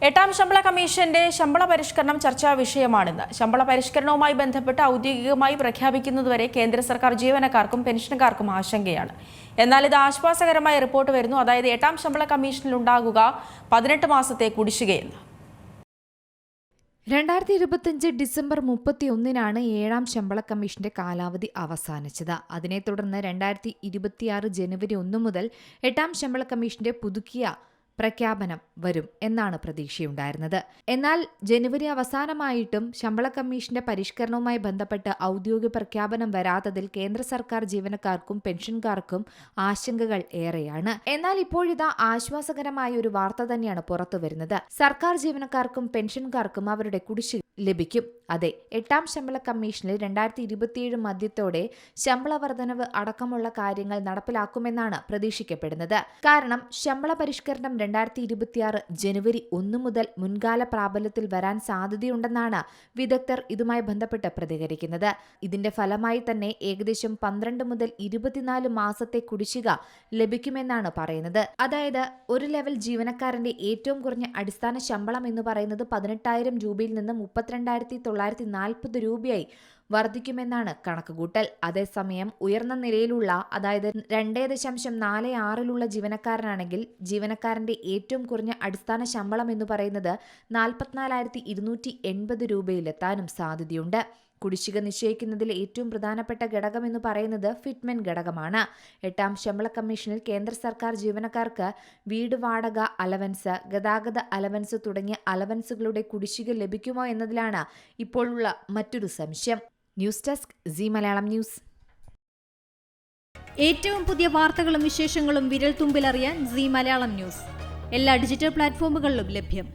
എട്ടാം ശമ്പള കമ്മീഷന്റെ ശമ്പള പരിഷ്കരണം ചർച്ചാ വിഷയമാണിന്ന്. ശമ്പള പരിഷ്കരണവുമായി ബന്ധപ്പെട്ട് ഔദ്യോഗികമായി പ്രഖ്യാപിക്കുന്നതുവരെ കേന്ദ്ര സർക്കാർ ജീവനക്കാർക്കും പെൻഷൻകാർക്കും ആശങ്കയാണ്. എന്നാൽ ഇത് ആശ്വാസകരമായ റിപ്പോർട്ട് വരുന്നു. അതായത് എട്ടാം ശമ്പള കമ്മീഷനിൽ ഉണ്ടാകുക 18 മാസത്തെ കുടിശ്ശികയെന്ന്. 2025 ഡിസംബർ 31-നാണ് ഏഴാം ശമ്പള കമ്മീഷന്റെ കാലാവധി അവസാനിച്ചത്. അതിനെ തുടർന്ന് 2026 ജനുവരി 1 മുതൽ എട്ടാം ശമ്പള കമ്മീഷന്റെ പുതുക്കിയ പ്രഖ്യാപനം വരും എന്നാണ് പ്രതീക്ഷയുണ്ടായിരുന്നത്. എന്നാൽ ജനുവരി അവസാനമായിട്ടും ശമ്പള കമ്മീഷന്റെ പരിഷ്കരണവുമായി ബന്ധപ്പെട്ട് ഔദ്യോഗിക പ്രഖ്യാപനം വരാത്തതിൽ കേന്ദ്ര സർക്കാർ ജീവനക്കാർക്കും പെൻഷൻകാർക്കും ആശങ്കകൾ ഏറെയാണ്. എന്നാൽ ഇപ്പോഴിതാ ആശ്വാസകരമായ ഒരു വാർത്ത തന്നെയാണ് പുറത്തുവരുന്നത്. സർക്കാർ ജീവനക്കാർക്കും പെൻഷൻകാർക്കും അവരുടെ കുടിശ്ശിക ലഭിക്കും. അതെ, എട്ടാം ശമ്പള കമ്മീഷനിൽ 2027 മധ്യത്തോടെ ശമ്പള വർധനവ് അടക്കമുള്ള കാര്യങ്ങൾ നടപ്പിലാക്കുമെന്നാണ് പ്രതീക്ഷിക്കപ്പെടുന്നത്. കാരണം ശമ്പള പരിഷ്കരണം 2026 ജനുവരി 1 മുതൽ മുൻകാല പ്രാബല്യത്തിൽ വരാൻ സാധ്യതയുണ്ടെന്നാണ് വിദഗ്ധർ ഇതുമായി ബന്ധപ്പെട്ട് പ്രതികരിക്കുന്നത്. ഇതിന്റെ ഫലമായി തന്നെ ഏകദേശം 12 മുതൽ 24 മാസത്തെ കുടിശ്ശിക ലഭിക്കുമെന്നാണ് പറയുന്നത്. അതായത് ഒരു ലെവൽ ജീവനക്കാരന്റെ ഏറ്റവും കുറഞ്ഞ അടിസ്ഥാന ശമ്പളം എന്ന് പറയുന്നത് 18,000 രൂപയിൽ നിന്ന് 32,940 രൂപയായി വർദ്ധിക്കുമെന്നാണ് കണക്കുകൂട്ടൽ. അതേസമയം ഉയർന്ന നിലയിലുള്ള, അതായത് 2.46 ജീവനക്കാരനാണെങ്കിൽ ജീവനക്കാരന്റെ ഏറ്റവും കുറഞ്ഞ അടിസ്ഥാന ശമ്പളം എന്ന് പറയുന്നത് 44,280 രൂപയിലെത്താനും സാധ്യതയുണ്ട്. കുടിശ്ശിക നിശ്ചയിക്കുന്നതിൽ ഏറ്റവും പ്രധാനപ്പെട്ട ഘടകം എന്ന് പറയുന്നത് ഫിറ്റ്മെന്റ് ഘടകമാണ്. എട്ടാം ശമ്പള കമ്മീഷനിൽ കേന്ദ്ര സർക്കാർ ജീവനക്കാർക്ക് വീട് വാടക അലവൻസ്, ഗതാഗത അലവൻസ് തുടങ്ങിയ അലവൻസുകളുടെ കുടിശ്ശിക ലഭിക്കുമോ എന്നതിലാണ് ഇപ്പോഴുള്ള മറ്റൊരു സംശയം. News desk C Malayalam news. ഏറ്റവും പുതിയ വാർത്തകളും വിശേഷങ്ങളും വിരൽ തുമ്പിലറിയാൻ സി മലയാളം ന്യൂസ് എല്ലാ ഡിജിറ്റൽ പ്ലാറ്റ്ഫോമുകളിലും ലഭ്യം.